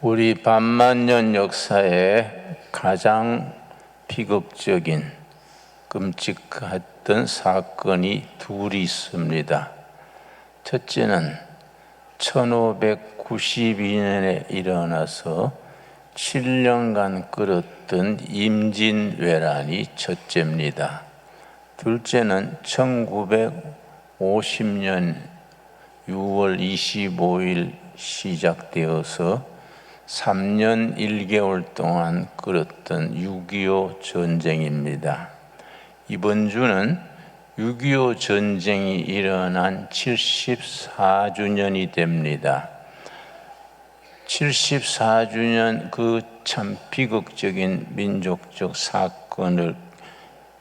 우리 반만년 역사에 가장 비극적인 끔찍했던 사건이 둘이 있습니다. 첫째는 1592년에 일어나서 7년간 끓었던 임진왜란이 첫째입니다. 둘째는 1950년 6월 25일 시작되어서 3년 1개월 동안 끓었던 6.25 전쟁입니다. 이번 주는 6.25 전쟁이 일어난 74주년이 됩니다. 74주년 그 참 비극적인 민족적 사건을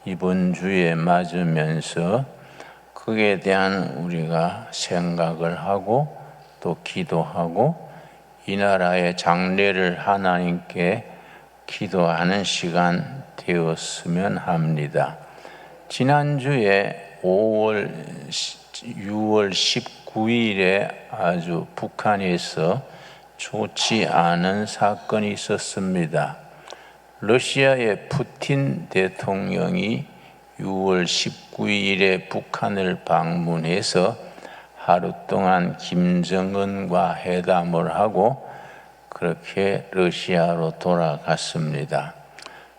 이번 주에 맞으면서 그에 대한 우리가 생각을 하고 또 기도하고 이 나라의 장래를 하나님께 기도하는 시간 되었으면 합니다. 지난주에 6월 19일에 아주 북한에서 좋지 않은 사건이 있었습니다. 러시아의 푸틴 대통령이 6월 19일에 북한을 방문해서 하루 동안 김정은과 회담을 하고 그렇게 러시아로 돌아갔습니다.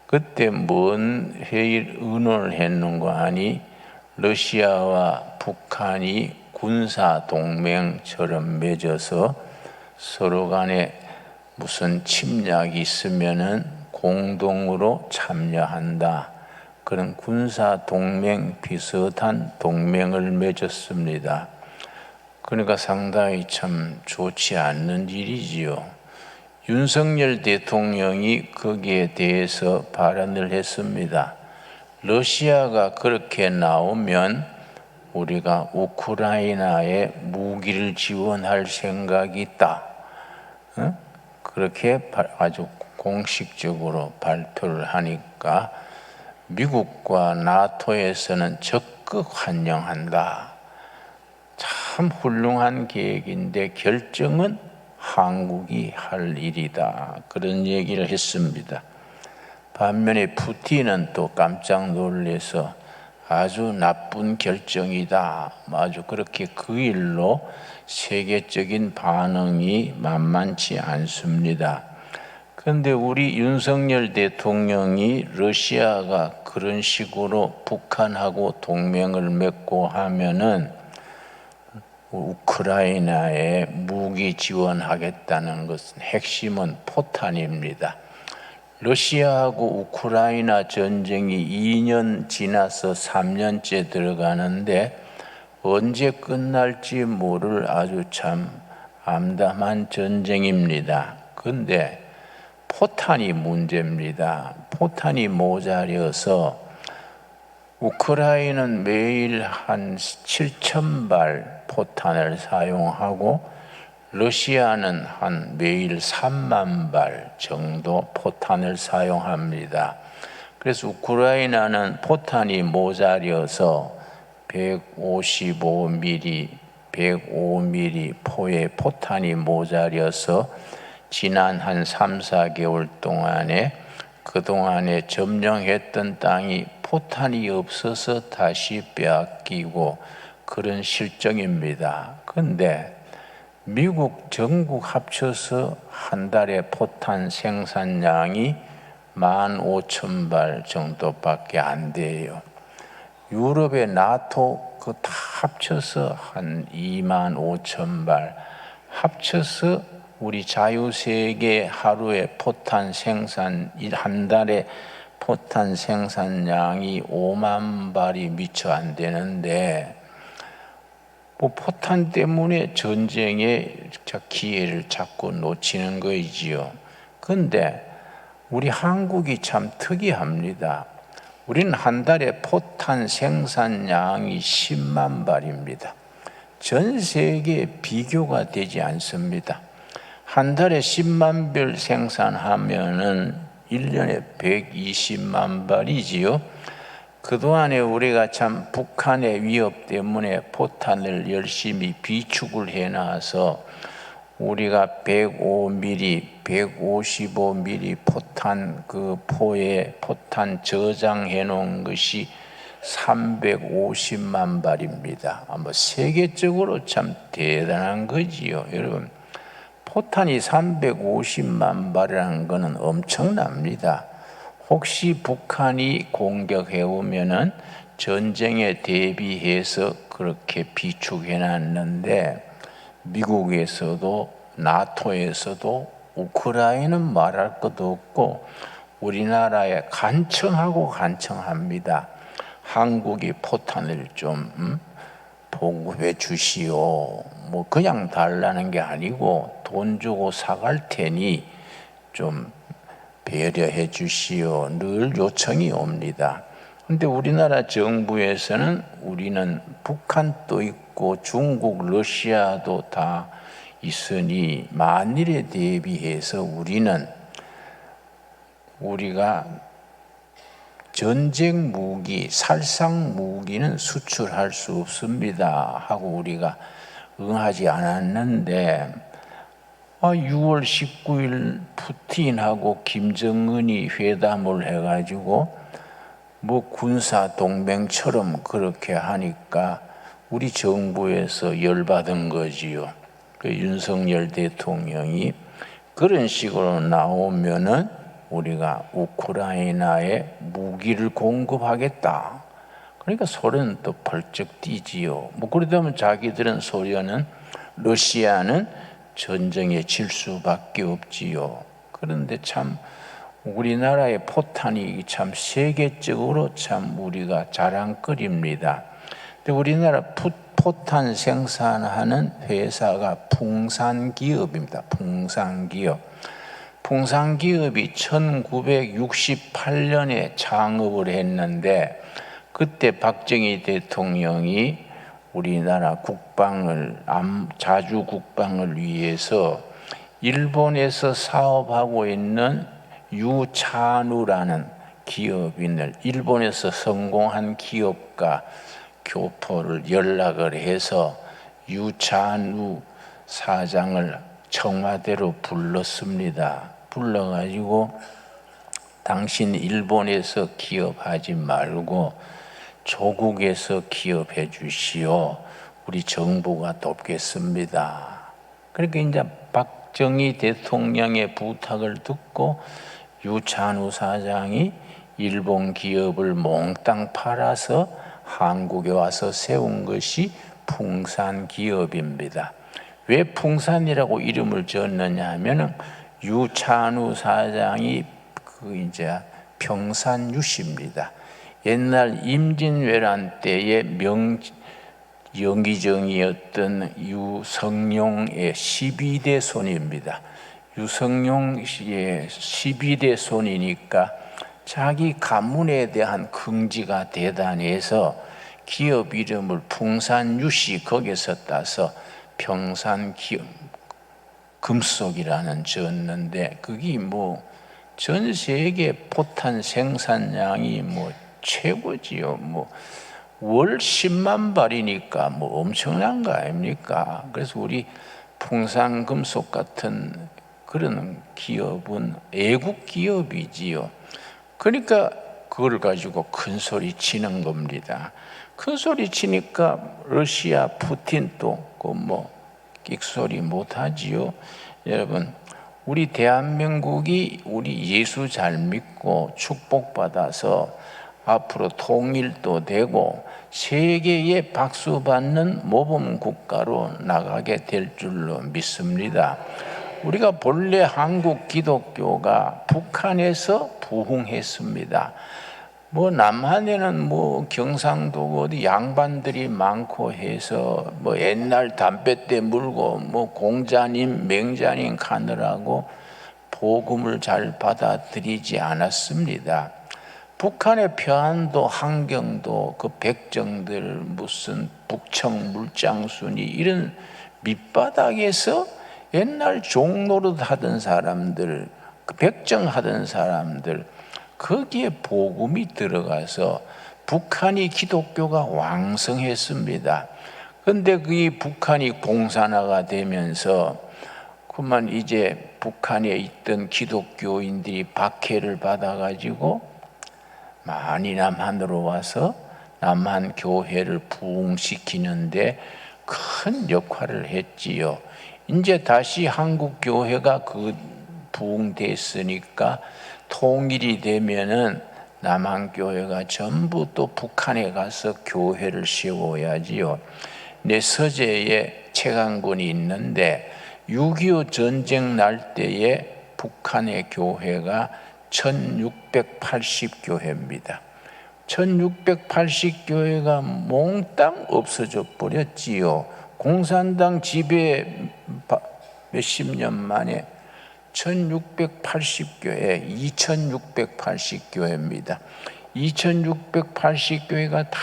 그때 뭔 의논을 했는가 하니 러시아와 북한이 군사 동맹처럼 맺어서 서로 간에 무슨 침략이 있으면은 공동으로 참여한다. 그런 군사 동맹 비슷한 동맹을 맺었습니다. 그러니까 상당히 참 좋지 않는 일이지요. 윤석열 대통령이 거기에 대해서 발언을 했습니다. 러시아가 그렇게 나오면 우리가 우크라이나에 무기를 지원할 생각이 있다. 그렇게 아주 공식적으로 발표를 하니까 미국과 나토에서는 적극 환영한다. 참 훌륭한 계획인데 결정은 한국이 할 일이다. 그런 얘기를 했습니다. 반면에 푸틴은 또 깜짝 놀라서 아주 나쁜 결정이다. 아주 그렇게 그 일로 세계적인 반응이 만만치 않습니다. 그런데 우리 윤석열 대통령이 러시아가 그런 식으로 북한하고 동맹을 맺고 하면은 우크라이나에 무기 지원하겠다는 것은 핵심은 포탄입니다. 러시아하고 우크라이나 전쟁이 2년 지나서 3년째 들어가는데 언제 끝날지 모를 아주 참 암담한 전쟁입니다. 그런데 포탄이 문제입니다. 포탄이 모자려서 우크라이나는 매일 한 7,000발 포탄을 사용하고 러시아는 한 매일 3만 발 정도 포탄을 사용합니다. 그래서 우크라이나는 포탄이 모자려서 105mm 포의 포탄이 모자려서 지난 한 3, 4개월 동안에 그동안에 점령했던 땅이 포탄이 없어서 다시 빼앗기고 그런 실정입니다. 그런데 미국 전국 합쳐서 한 달에 포탄 생산량이 15,000발 정도밖에 안 돼요. 유럽의 나토 그 다 합쳐서 한 25,000발 합쳐서 우리 자유세계 하루에 포탄 생산 한 달에 포탄 생산량이 5만 발이 미처 안 되는데 뭐 포탄 때문에 전쟁의 기회를 자꾸 놓치는 거이지요. 그런데 우리 한국이 참 특이합니다. 우리는 한 달에 포탄 생산량이 10만 발입니다. 전 세계에 비교가 되지 않습니다. 한 달에 10만 발 생산하면은 1년에 120만 발이지요. 그동안에 우리가 참 북한의 위협 때문에 포탄을 열심히 비축을 해놔서 우리가 105mm, 155mm 포탄 그 포에 포탄 저장해 놓은 것이 350만 발입니다. 세계적으로 참 대단한 거지요. 여러분, 포탄이 350만 발이라는 것은 엄청납니다. 혹시 북한이 공격해 오면은 전쟁에 대비해서 그렇게 비축해 놨는데, 미국에서도 나토에서도 우크라이나는 말할 것도 없고 우리나라에 간청합니다. 한국이 포탄을 좀 보급해 주시오. 그냥 달라는 게 아니고 돈 주고 사갈 테니 좀 배려해 주시오. 늘 요청이 옵니다. 근데 우리나라 정부에서는 우리는 북한도 있고 중국, 러시아도 다 있으니 만일에 대비해서 우리가 전쟁 무기, 살상 무기는 수출할 수 없습니다 하고 우리가 응하지 않았는데 6월 19일 푸틴하고 김정은이 회담을 해가지고 군사 동맹처럼 그렇게 하니까 우리 정부에서 열받은 거지요. 윤석열 대통령이 그런 식으로 나오면은 우리가 우크라이나에 무기를 공급하겠다. 그러니까 소련은 또 벌쩍 뛰지요. 그러다면 자기들은 소련은 러시아는 전쟁에 질 수밖에 없지요. 그런데 참 우리나라의 포탄이 참 세계적으로 참 우리가 자랑거리입니다. 근데 우리나라 포탄 생산하는 회사가 풍산기업입니다. 풍산기업이 1968년에 창업을 했는데 그때 박정희 대통령이 우리나라 자주 국방을 위해서 일본에서 사업하고 있는 유찬우라는 기업인을 일본에서 성공한 기업가 교포를 연락을 해서 유찬우 사장을 청와대로 불렀습니다. 불러가지고 당신 일본에서 기업하지 말고 조국에서 기업해 주시오. 우리 정부가 돕겠습니다. 그러니까 이제 박정희 대통령의 부탁을 듣고 유찬우 사장이 일본 기업을 몽땅 팔아서 한국에 와서 세운 것이 풍산기업입니다. 왜 풍산이라고 이름을 지었느냐 하면은 유찬우 사장이 이제 평산유씨입니다. 옛날 임진왜란 때의 영의정이었던 유성룡의 12대 손입니다. 유성룡의 12대 손이니까 자기 가문에 대한 긍지가 대단해서 기업 이름을 풍산유씨 거기서 따서 평산금속이라는 지었는데 그게 전 세계 포탄 생산량이 최고지요. 월 10만 발이니까 엄청난 거 아닙니까? 그래서 우리 풍산금속 같은 그런 기업은 애국 기업이지요. 그러니까 그걸 가지고 큰 소리 치는 겁니다. 큰 소리 치니까 러시아 푸틴도 끽소리 못하지요. 여러분, 우리 대한민국이 우리 예수 잘 믿고 축복받아서 앞으로 통일도 되고 세계에 박수받는 모범 국가로 나가게 될 줄로 믿습니다. 우리가 본래 한국 기독교가 북한에서 부흥했습니다. 남한에는 경상도 어디 양반들이 많고 해서 옛날 담뱃대 물고 공자님 맹자님 가느라고 복음을 잘 받아들이지 않았습니다. 북한의 평안도 환경도 그 백정들 무슨 북청 물장순이 이런 밑바닥에서 옛날 종노릇 하던 사람들, 백정하던 사람들 거기에 복음이 들어가서 북한이 기독교가 왕성했습니다. 그런데 그 북한이 공산화가 되면서 그만 이제 북한에 있던 기독교인들이 박해를 받아가지고 많이 남한으로 와서 남한 교회를 부흥시키는데 큰 역할을 했지요. 이제 다시 한국 교회가 그 부흥됐으니까 통일이 되면은 남한 교회가 전부 또 북한에 가서 교회를 세워야지요. 내 서재에 책 한 권이 있는데 6.25 전쟁 날 때에 북한의 교회가 1680교회입니다. 1680교회가 몽땅 없어져 버렸지요. 공산당 지배 몇십 년 만에 1680교회, 2680교회입니다. 2680교회가 다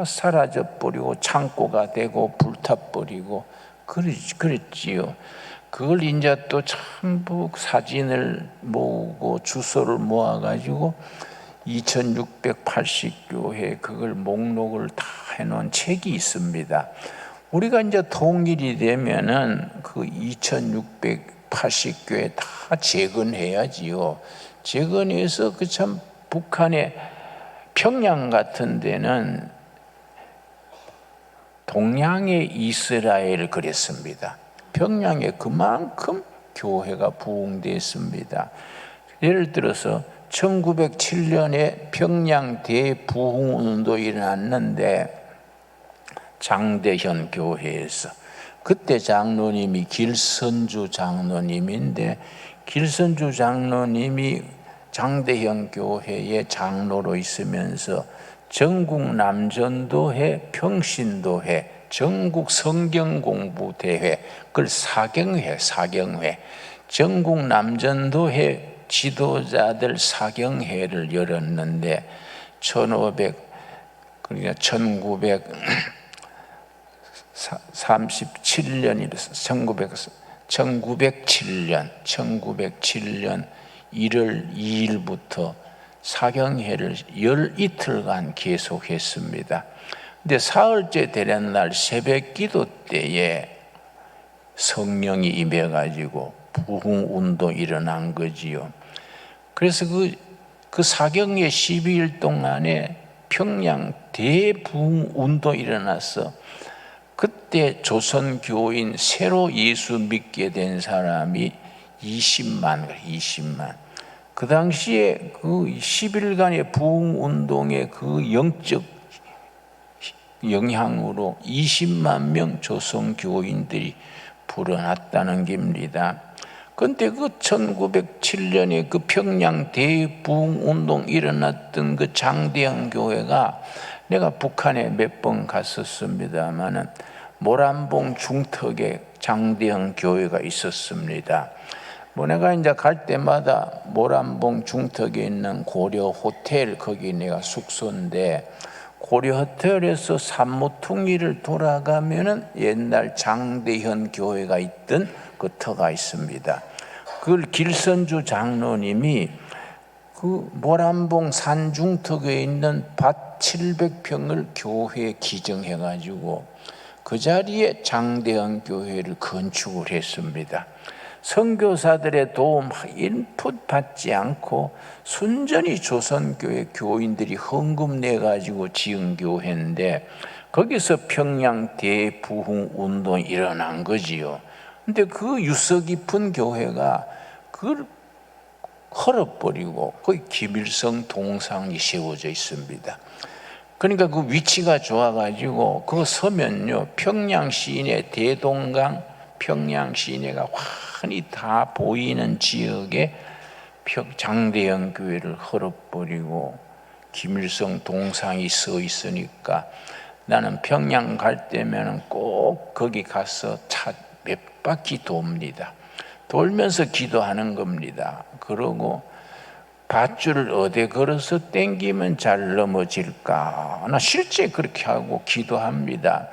사라져버리고 창고가 되고 불타버리고 그랬지요. 그걸 이제 또 전부 사진을 모으고 주소를 모아가지고 2680교회 그걸 목록을 다 해놓은 책이 있습니다. 우리가 이제 통일이 되면은 그 2680교회 다 재건해야지요. 재건해서 그 참 북한의 평양 같은 데는 동양의 이스라엘 그랬습니다. 평양에 그만큼 교회가 부흥됐습니다. 예를 들어서 1907년에 평양 대부흥운도 일어났는데 장대현 교회에서 그때 장로님이 길선주 장로님인데 길선주 장로님이 장대현 교회의 장로로 있으면서 전국 남전도회, 평신도회, 전국 성경공부대회, 그걸 사경회, 전국 남전도회 지도자들 사경회를 열었는데 1907년 1월 2일부터 사경회를 12틀간 계속했습니다. 근데 사흘째 되는 날 새벽 기도 때에 성령이 임해가지고 부흥운동 일어난 거지요. 그래서 그 사경회 12일 동안에 평양 대부흥운동 일어났어. 그때 조선교인 새로 예수 믿게 된 사람이 20만. 그 당시에 그 10일간의 부흥운동의 그 영적 영향으로 20만 명 조선교인들이 불어났다는 겁니다. 그런데 그 1907년에 그 평양 대부흥운동 일어났던 그 장대현 교회가 내가 북한에 몇 번 갔었습니다마는 모란봉 중턱에 장대현 교회가 있었습니다. 내가 이제 갈 때마다 모란봉 중턱에 있는 고려 호텔 거기 내가 숙소인데 고려 호텔에서 산모퉁이를 돌아가면은 옛날 장대현 교회가 있던 그 터가 있습니다. 그걸 길선주 장로님이 그 모란봉 산 중턱에 있는 밭 700평을 교회에 기증해가지고 그 자리에 장대현 교회를 건축을 했습니다. 선교사들의 도움 인풋 받지 않고 순전히 조선교회 교인들이 헌금 내가지고 지은 교회인데 거기서 평양 대부흥운동이 일어난 거지요. 근데 그 유서 깊은 교회가 그걸 헐어버리고 거기 김일성 동상이 세워져 있습니다. 그러니까 그 위치가 좋아가지고 그거 서면요 평양 시내 대동강 평양 시내가 환히 다 보이는 지역에 장대현 교회를 헐어버리고 김일성 동상이 서 있으니까 나는 평양 갈 때면 꼭 거기 가서 차 몇 바퀴 돕니다. 돌면서 기도하는 겁니다. 그러고 밧줄을 어디 걸어서 땡기면 잘 넘어질까? 나 실제 그렇게 하고 기도합니다.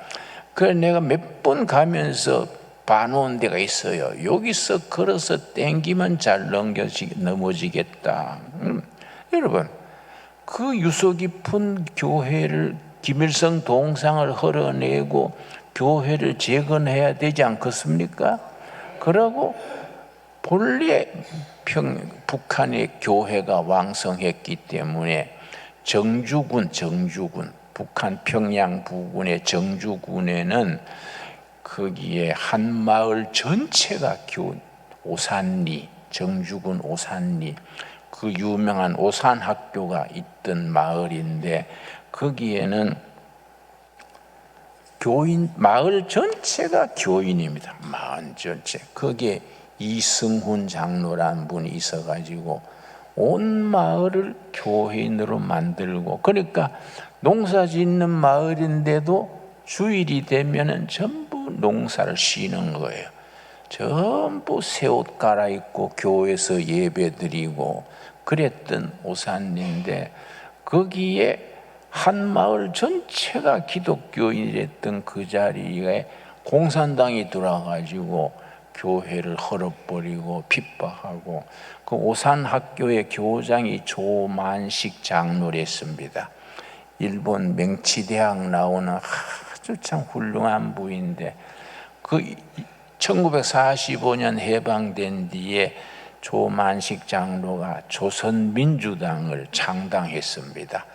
그래서 내가 몇 번 가면서 봐놓은 데가 있어요. 여기서 걸어서 땡기면 잘 넘어지겠다. 여러분, 그 유서 깊은 교회를 김일성 동상을 헐어내고 교회를 재건해야 되지 않겠습니까? 그러고 본래 북한의 교회가 왕성했기 때문에 정주군, 북한 평양 부근의 정주군에는 거기에 한 마을 전체가 오산리, 정주군 오산리, 그 유명한 오산학교가 있던 마을인데 거기에는 마을 전체가 교인입니다. 마을 전체. 거기에 이승훈 장로라는 분이 있어가지고 온 마을을 교인으로 만들고, 그러니까 농사 짓는 마을인데도 주일이 되면은 전부 농사를 쉬는 거예요. 전부 새 옷 갈아입고 교회에서 예배드리고 그랬던 오산리인데, 거기에 한 마을 전체가 기독교인이랬던 그 자리에 공산당이 들어와가지고 교회를 헐어버리고 핍박하고, 그 오산학교의 교장이 조만식 장로랬습니다. 일본 맹치대학 나오는 아주 참 훌륭한 부인데, 그 1945년 해방된 뒤에 조만식 장로가 조선민주당을 창당했습니다.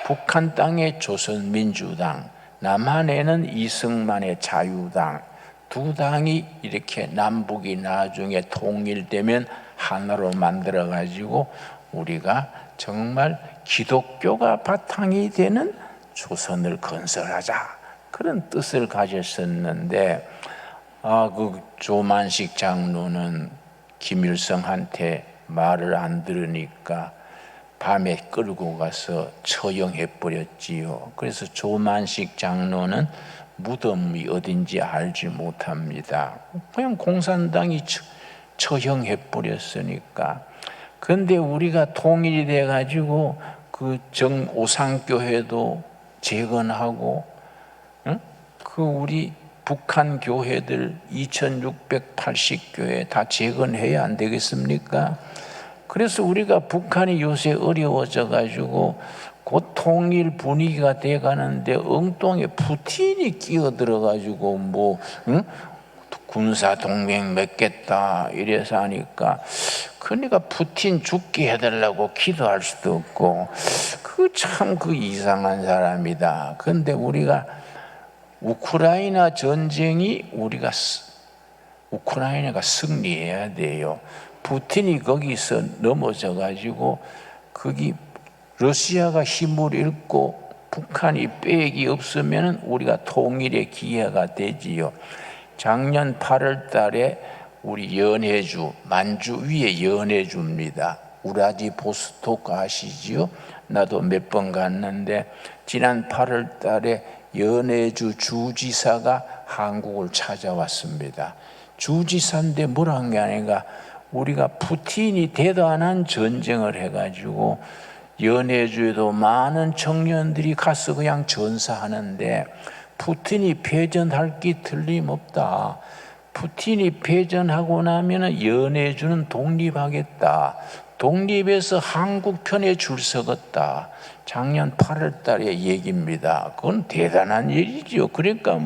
북한 땅의 조선민주당, 남한에는 이승만의 자유당, 두 당이 이렇게 남북이 나중에 통일되면 하나로 만들어 가지고 우리가 정말 기독교가 바탕이 되는 조선을 건설하자, 그런 뜻을 가졌었는데, 그 조만식 장로는 김일성한테 말을 안 들으니까 밤에 끌고 가서 처형해 버렸지요. 그래서 조만식 장로는 무덤이 어딘지 알지 못합니다. 그냥 공산당이 처형해 버렸으니까. 그런데 우리가 통일이 돼 가지고 그 오산교회도 재건하고, 그 우리 북한 교회들 2680교회 다 재건해야 안 되겠습니까? 그래서 우리가 북한이 요새 어려워져 가지고 곧 통일 분위기가 돼 가는데 엉뚱하게 푸틴이 끼어들어 가지고 군사 동맹 맺겠다 이래서 하니까, 그러니까 푸틴 죽게 해달라고 기도할 수도 없고, 그 이상한 사람이다. 그런데 우리가 우크라이나 전쟁이 우크라이나가 승리해야 돼요. 푸틴이 거기서 넘어져 가지고 거기 러시아가 힘을 잃고 북한이 백이 없으면 우리가 통일의 기회가 되지요. 작년 8월 달에 우리 연해주, 만주 위에 연해주입니다. 우라디보스토크 아시지요? 나도 몇 번 갔는데 지난 8월 달에 연해주 주지사가 한국을 찾아왔습니다. 주지사인데 뭐란 게 아니라 우리가 푸틴이 대단한 전쟁을 해가지고 연해주에도 많은 청년들이 가서 그냥 전사하는데, 푸틴이 패전할 게 틀림없다. 푸틴이 패전하고 나면 연해주는 독립하겠다. 독립해서 한국 편에 줄 서겠다. 작년 8월 달의 얘기입니다. 그건 대단한 일이죠. 그러니까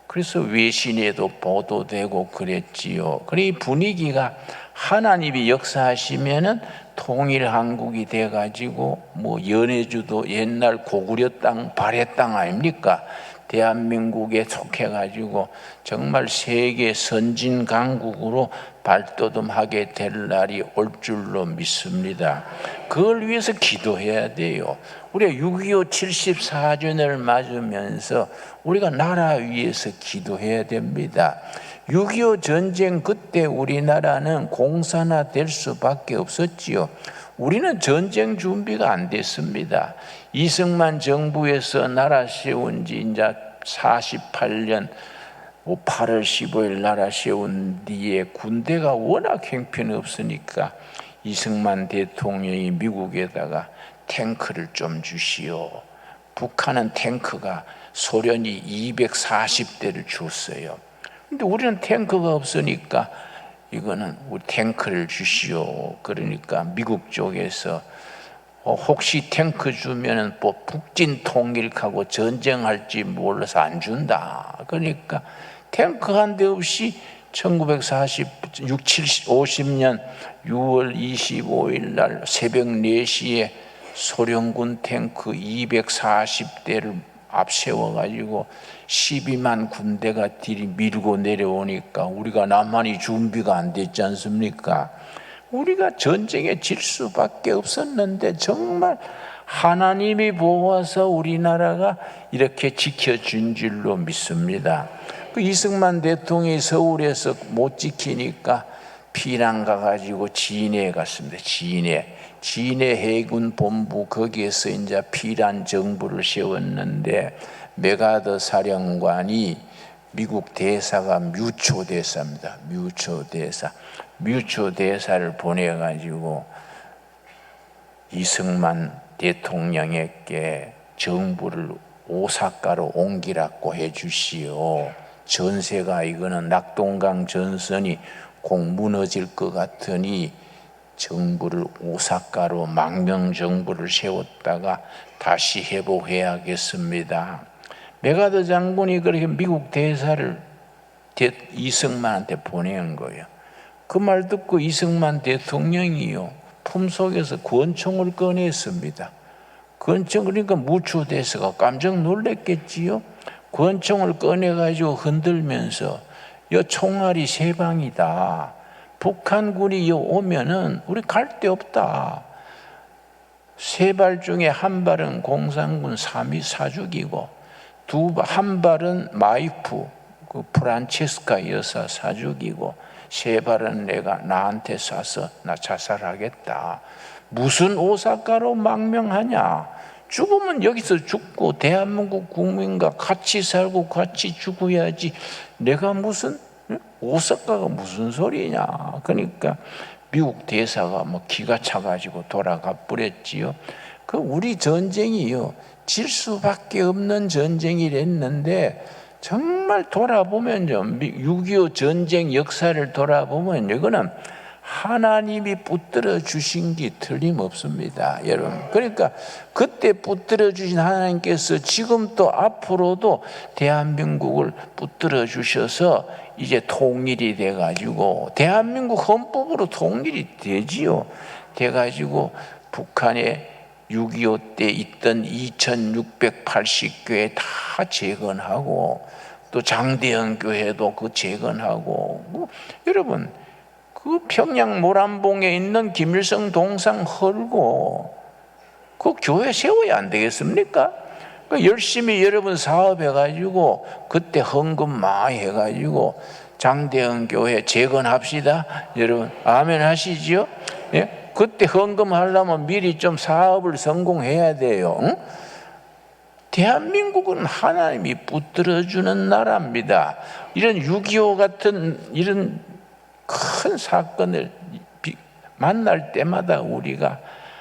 그래서 외신에도 보도되고 그랬지요. 그래 분위기가 하나님이 역사하시면은 통일 한국이 돼가지고 연해주도 옛날 고구려 땅, 발해 땅 아닙니까? 대한민국에 속해가지고 정말 세계 선진 강국으로 발돋움하게 될 날이 올 줄로 믿습니다. 그걸 위해서 기도해야 돼요. 우리가 6.25 74주년을 맞으면서 우리가 나라 위해서 기도해야 됩니다. 6.25 전쟁 그때 우리나라는 공산화될 수밖에 없었지요. 우리는 전쟁 준비가 안 됐습니다. 이승만 정부에서 나라 세운 지 이제 48년 8월 15일 나라 세운 뒤에 군대가 워낙 형편없으니까 이승만 대통령이 미국에다가 탱크를 좀 주시오. 북한은 탱크가 소련이 240대를 줬어요. 근데 우리는 탱크가 없으니까 이거는 우리 탱크를 주시오. 그러니까 미국 쪽에서 혹시 탱크 주면은 북진 통일하고 전쟁할지 몰라서 안 준다. 그러니까 탱크 한 대 없이 50년 6월 25일 날 새벽 4시에 소련군 탱크 240대를 앞세워가지고 12만 군대가 밀고 내려오니까 우리가 나만이 준비가 안 됐지 않습니까? 우리가 전쟁에 질 수밖에 없었는데 정말 하나님이 보아서 우리나라가 이렇게 지켜준 줄로 믿습니다. 그 이승만 대통령이 서울에서 못 지키니까 피난 가가지고 진해에 갔습니다. 진해 해군 본부 거기에서 이제 피난 정부를 세웠는데 메가더 사령관이 미국 대사가 뮤초대사입니다. 뮤초대사를 보내가지고 이승만 대통령에게 정부를 오사카로 옮기라고 해주시오. 전세가 이거는 낙동강 전선이 꼭 무너질 것 같으니 정부를 오사카로 망명 정부를 세웠다가 다시 회복해야겠습니다. 메가더 장군이 그렇게 미국 대사를 이승만한테 보낸 거예요. 그 말 듣고 이승만 대통령이요 품속에서 권총을 꺼냈습니다. 권총, 그러니까 무초대사가 깜짝 놀랐겠지요. 권총을 꺼내가지고 흔들면서 여 총알이 3방이다. 북한군이 오면은 우리 갈 데 없다. 3발 중에 1발은 공산군 3위 사죽이고 한 발은 마이프 그 프란체스카 여사 사죽이고 3발은 내가 나한테 쏴서 나 자살하겠다. 무슨 오사카로 망명하냐? 죽으면 여기서 죽고 대한민국 국민과 같이 살고 같이 죽어야지. 내가 무슨 오사카가 무슨 소리냐? 그러니까 미국 대사가 뭐 기가 차가지고 돌아가 버렸지요. 그 우리 전쟁이요 질 수밖에 없는 전쟁이랬는데 정말 돌아보면요 6.25 전쟁 역사를 돌아보면 이거는 하나님이 붙들어 주신 게 틀림없습니다, 여러분. 그러니까 그때 붙들어 주신 하나님께서 지금 또 앞으로도 대한민국을 붙들어 주셔서 이제 통일이 돼가지고 대한민국 헌법으로 통일이 되지요. 돼가지고 북한에 6.25 때 있던 2680교회 다 재건하고 또 장대현 교회도 그 재건하고 여러분 그 평양 모란봉에 있는 김일성 동상 헐고 그 교회 세워야 안 되겠습니까? 열심히 여러분 사업해가지고 그때 헌금 많이 해가지고 장대현 교회 재건합시다. 여러분 아멘 하시지요? 예? 그때 헌금하려면 미리 좀 사업을 성공해야 돼요. 응? 대한민국은 하나님이 붙들어주는 나라입니다. 이런 6.25 같은 이런 큰 사건을 만날 때마다 우리가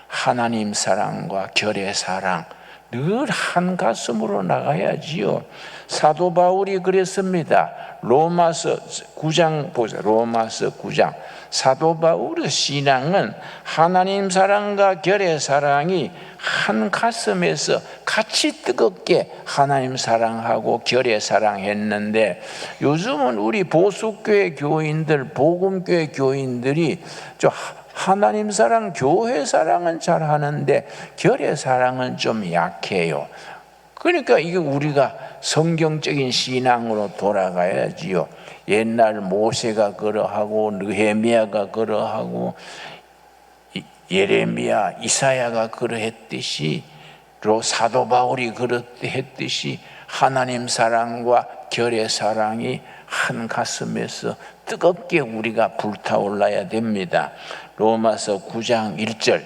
하나님 사랑과 결의 사랑 늘 한 가슴으로 나가야지요. 사도 바울이 그랬습니다. 로마서 9장 보세요. 로마서 9장. 사도 바울의 신앙은 하나님 사랑과 결의 사랑이 한 가슴에서 같이 뜨겁게 하나님 사랑하고 결의 사랑했는데 요즘은 우리 보수교회 교인들, 복음교회 교인들이 좀 하나님 사랑, 교회 사랑은 잘 하는데 결의 사랑은 좀 약해요. 그러니까 이게 우리가 성경적인 신앙으로 돌아가야지요. 옛날 모세가 그러하고 느헤미야가 그러하고 예레미야, 이사야가 그러했듯이 사도 바울이 그랬듯이 하나님 사랑과 결의 사랑이 한 가슴에서 뜨겁게 우리가 불타올라야 됩니다. 로마서 9장 1절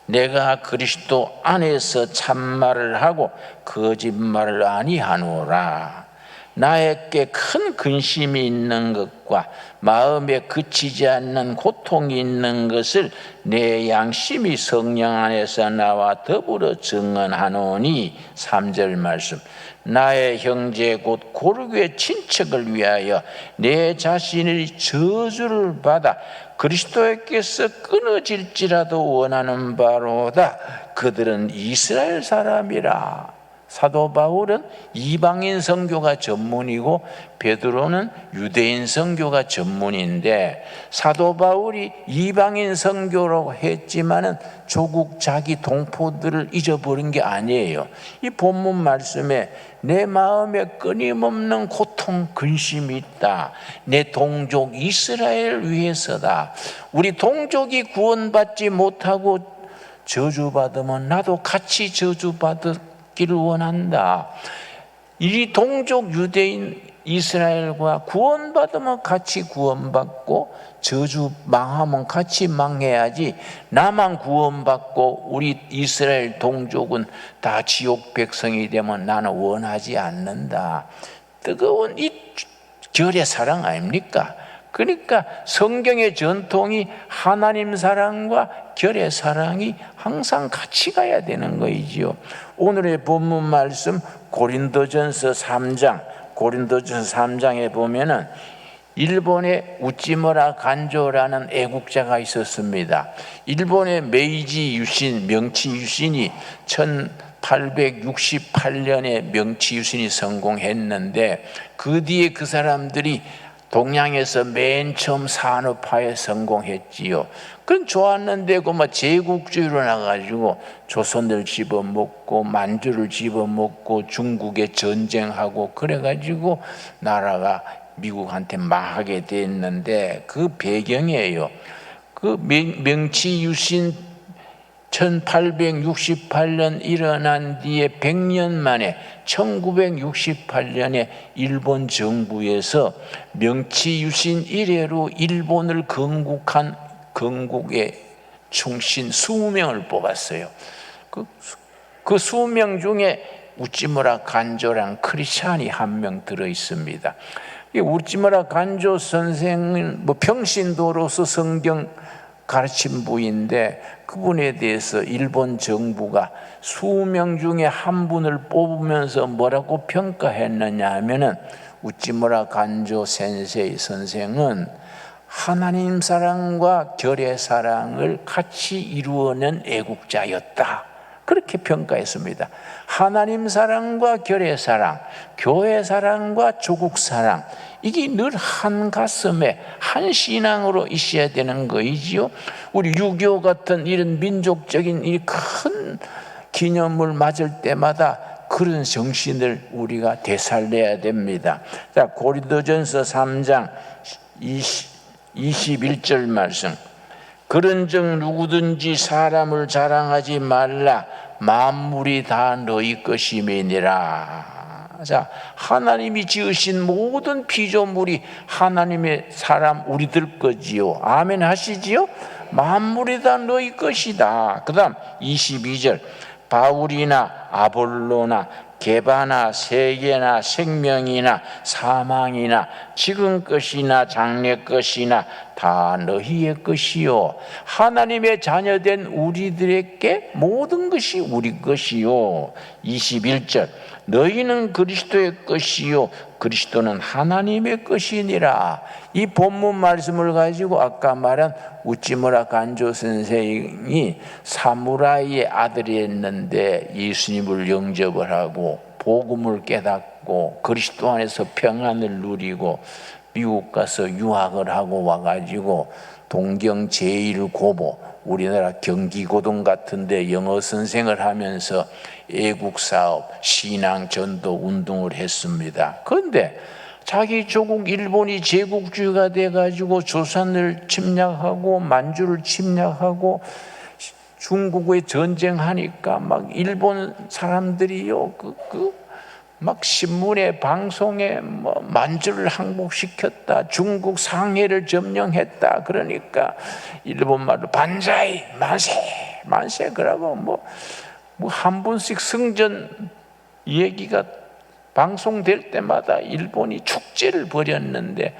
내가 그리스도 안에서 참말을 하고 거짓말을 아니하노라. 나에게 큰 근심이 있는 것과 마음에 그치지 않는 고통이 있는 것을 내 양심이 성령 안에서 나와 더불어 증언하노니 3절 말씀 나의 형제 곧 고르게 친척을 위하여 내 자신의 저주를 받아 그리스도께서 끊어질지라도 원하는 바로다. 그들은 이스라엘 사람이라. 사도 바울은 이방인 선교가 전문이고 베드로는 유대인 선교가 전문인데, 사도 바울이 이방인 선교라고 했지만은 조국 자기 동포들을 잊어버린 게 아니에요. 이 본문 말씀에 내 마음에 끊임없는 고통, 근심이 있다. 내 동족 이스라엘을 위해서다. 우리 동족이 구원받지 못하고 저주받으면 나도 같이 저주받기를 원한다. 이 동족 유대인 이스라엘과 구원받으면 같이 구원받고 저주 망하면 같이 망해야지, 나만 구원받고 우리 이스라엘 동족은 다 지옥 백성이 되면 나는 원하지 않는다. 뜨거운 이 결의 사랑 아닙니까? 그러니까 성경의 전통이 하나님 사랑과 결의 사랑이 항상 같이 가야 되는 거이지요. 오늘의 본문 말씀 고린도전서 3장에 보면은 일본의 우찌무라 간조라는 애국자가 있었습니다. 일본의 메이지 유신, 명치 유신이 1868년에 명치 유신이 성공했는데, 그 뒤에 그 사람들이 동양에서 맨 처음 산업화에 성공했지요. 그건 좋았는데 그뭐 제국주의로 나가지고 조선을 집어먹고 만주를 집어먹고 중국에 전쟁하고 그래가지고 나라가 미국한테 망하게 됐는데, 그 배경이에요. 그 명치 유신 1868년 일어난 뒤에 100년 만에 1968년에 일본 정부에서 명치 유신 이래로 일본을 건국한 건국의 충신 20명을 뽑았어요. 그 20명 중에 우찌무라 간조랑 크리스찬이 한 명 들어 있습니다. 우찌무라 간조 선생은 평신도로서 성경 가르친 분인데, 그분에 대해서 일본 정부가 수명 중에 한 분을 뽑으면서 뭐라고 평가했느냐 하면은, 우찌무라 간조 센세이 선생은 하나님 사랑과 결의 사랑을 같이 이루어낸 애국자였다, 그렇게 평가했습니다. 하나님 사랑과 결의 사랑, 교회 사랑과 조국 사랑, 이게 늘 한 가슴에 한 신앙으로 있어야 되는 거이지요. 우리 6.25 같은 이런 민족적인 이 큰 기념을 맞을 때마다 그런 정신을 우리가 되살려야 됩니다. 자, 고린도전서 3장 21절 말씀. 그런즉 누구든지 사람을 자랑하지 말라. 만물이 다 너희 것임이니라. 자, 하나님이 지으신 모든 피조물이 하나님의 사람 우리들 거지요. 아멘 하시지요? 만물이 다 너희 것이다. 그 다음 22절. 바울이나 아볼로나 개바나 세계나 생명이나 사망이나 지금 것이나 장래 것이나 다 너희의 것이요. 하나님의 자녀된 우리들에게 모든 것이 우리 것이요. 21절. 너희는 그리스도의 것이요 그리스도는 하나님의 것이니라. 이 본문 말씀을 가지고 아까 말한 우찌무라 간조 선생이 사무라이의 아들이었는데 예수님을 영접을 하고 복음을 깨닫고 그리스도 안에서 평안을 누리고 미국 가서 유학을 하고 와가지고 동경 제1고보, 우리나라 경기고등 같은 데 영어 선생을 하면서 애국사업, 신앙 전도 운동을 했습니다. 그런데 자기 조국 일본이 제국주의가 돼가지고 조선을 침략하고 만주를 침략하고 중국에 전쟁하니까 막 일본 사람들이요 막 신문에 방송에 뭐 만주를 항복시켰다, 중국 상해를 점령했다, 그러니까 일본 말로 반자이 만세 만세 그러고 뭐 한 번씩 승전 얘기가 방송될 때마다 일본이 축제를 벌였는데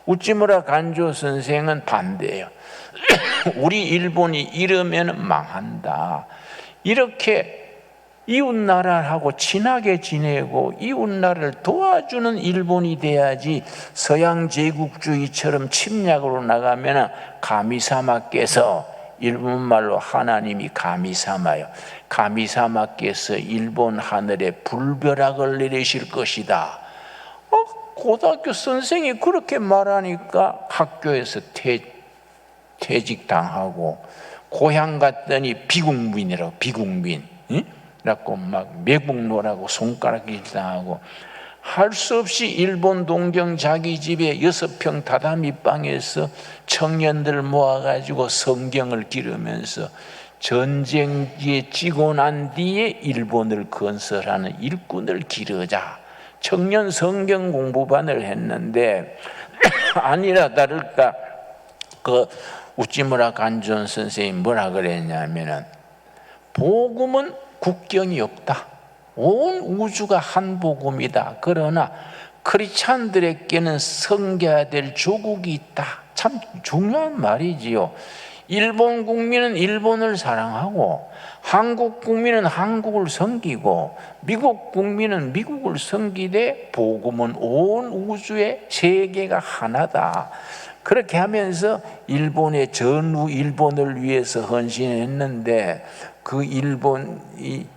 우찌무라 간조 선생은 반대예요. 우리 일본이 이러면 망한다. 이렇게 이웃나라하고 친하게 지내고 이웃나라를 도와주는 일본이 돼야지, 서양 제국주의처럼 침략으로 나가면 가미사마께서 일본말로 하나님이 가미사마요. 가미사마께서 일본 하늘에 불벼락을 내리실 것이다. 고등학교 선생이 그렇게 말하니까 학교에서 퇴직당하고, 고향 갔더니 비국민이라고, 비국민, 응? 라고 막 매국노라고 손가락질 당하고, 할 수 없이 일본 동경 자기 집에 6평 다다미 방에서 청년들 모아가지고 성경을 기르면서 전쟁에 지고 난 뒤에 일본을 건설하는 일꾼을 기르자 청년 성경 공부반을 했는데, 아니라 다를까 그 우찌무라 간존 선생님 뭐라 그랬냐면은, 복음은 국경이 없다. 온 우주가 한 복음이다. 그러나 크리스찬들에게는 섬겨야 될 조국이 있다. 참 중요한 말이지요. 일본 국민은 일본을 사랑하고, 한국 국민은 한국을 섬기고, 미국 국민은 미국을 섬기되, 복음은 온 우주의 세계가 하나다. 그렇게 하면서 일본의 전후 일본을 위해서 헌신했는데, 그 일본이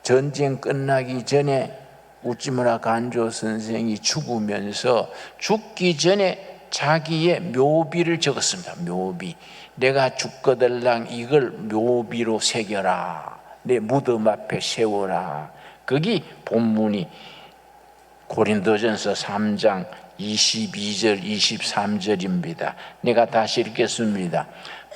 전쟁 끝나기 전에 우찌무라 간조 선생이 죽으면서 죽기 전에 자기의 묘비를 적었습니다. 묘비. 내가 죽거들랑 이걸 묘비로 새겨라. 내 무덤 앞에 세워라. 거기 본문이 고린도전서 3장 22절 23절입니다. 내가 다시 읽겠습니다.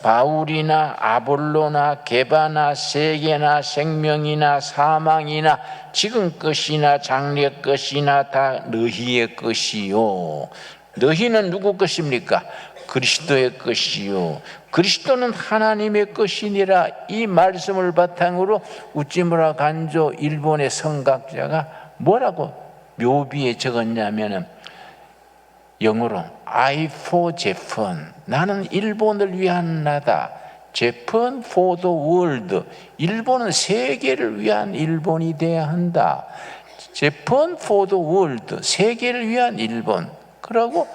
바울이나 아볼로나 게바나 세계나 생명이나 사망이나 지금 것이나 장래 것이나 다 너희의 것이요. 너희는 누구 것입니까? 그리스도의 것이요. 그리스도는 하나님의 것이니라. 이 말씀을 바탕으로 우찌무라 간조 일본의 성각자가 뭐라고 묘비에 적었냐면은, 영어로 I for Japan, 나는 일본을 위한 나다. Japan for the world, 일본은 세계를 위한 일본이 되어야 한다. Japan for the world, 세계를 위한 일본. 그러고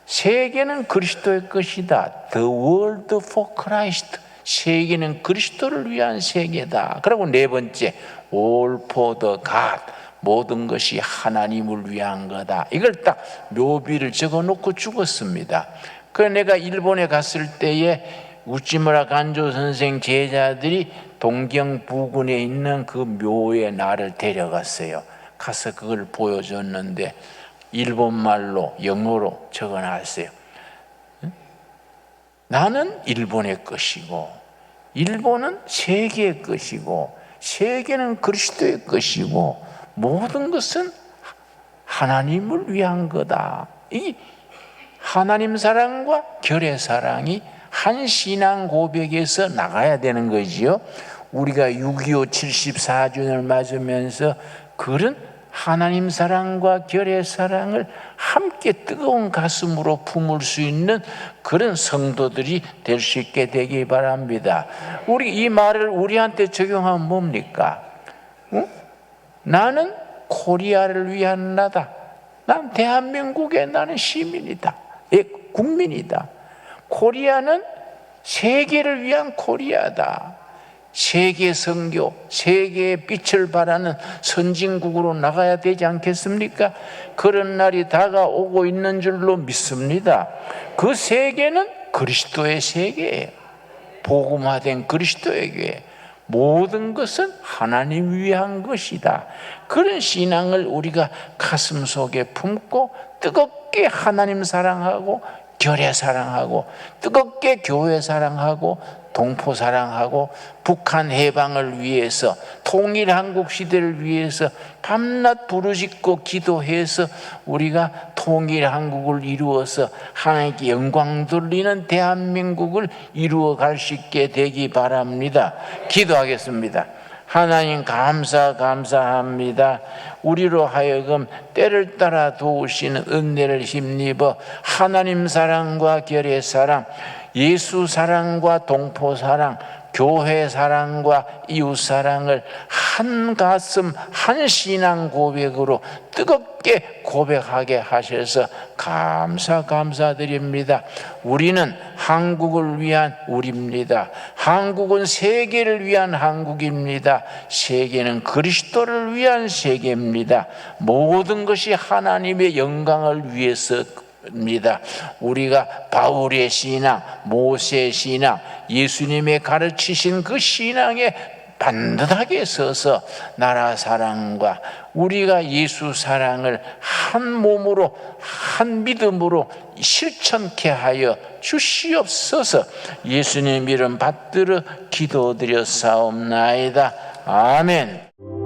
세계는 그리스도의 것이다. The world for Christ, 세계는 그리스도를 위한 세계다. 그리고 네 번째, all for the God, 모든 것이 하나님을 위한 거다. 이걸 딱 묘비를 적어놓고 죽었습니다. 그래서 내가 일본에 갔을 때에 우찌무라 간조 선생 제자들이 동경 부근에 있는 그 묘에 나를 데려갔어요. 가서 그걸 보여줬는데 일본말로 영어로 적어놨어요. 나는 일본의 것이고, 일본은 세계의 것이고, 세계는 그리스도의 것이고, 모든 것은 하나님을 위한 거다. 이 하나님 사랑과 결의 사랑이 한 신앙 고백에서 나가야 되는 거지요. 우리가 6.25 74주년을 맞으면서 그런 하나님 사랑과 결의 사랑을 함께 뜨거운 가슴으로 품을 수 있는 그런 성도들이 될 수 있게 되기 바랍니다. 우리 이 말을 우리한테 적용하면 뭡니까? 나는 코리아를 위한 나다. 난 대한민국의 나는 시민이다. 국민이다. 코리아는 세계를 위한 코리아다. 세계 선교, 세계의 빛을 발하는 선진국으로 나가야 되지 않겠습니까? 그런 날이 다가오고 있는 줄로 믿습니다. 그 세계는 그리스도의 세계예요. 복음화된 그리스도의 교회. 모든 것은 하나님 위한 것이다. 그런 신앙을 우리가 가슴 속에 품고 뜨겁게 하나님 사랑하고 결의 사랑하고 뜨겁게 교회 사랑하고 동포 사랑하고 북한 해방을 위해서 통일 한국 시대를 위해서 밤낮 부르짖고 기도해서 우리가 통일 한국을 이루어서 하나님께 영광 돌리는 대한민국을 이루어 갈 수 있게 되기 바랍니다. 기도하겠습니다. 하나님 감사합니다. 우리로 하여금 때를 따라 도우시는 은혜를 힘입어 하나님 사랑과 결의 사랑, 예수 사랑과 동포 사랑, 교회 사랑과 이웃 사랑을 한 가슴 한 신앙 고백으로 뜨겁게 고백하게 하셔서 감사드립니다. 우리는 한국을 위한 우리입니다. 한국은 세계를 위한 한국입니다. 세계는 그리스도를 위한 세계입니다. 모든 것이 하나님의 영광을 위해서입니다. 우리가 바울의 신앙, 모세의 신앙, 예수님의 가르치신 그 신앙에 반듯하게 서서 나라 사랑과 우리가 예수 사랑을 한 몸으로 한 믿음으로 실천케 하여 주시옵소서. 예수님 이름 받들어 기도드렸사옵나이다. 아멘.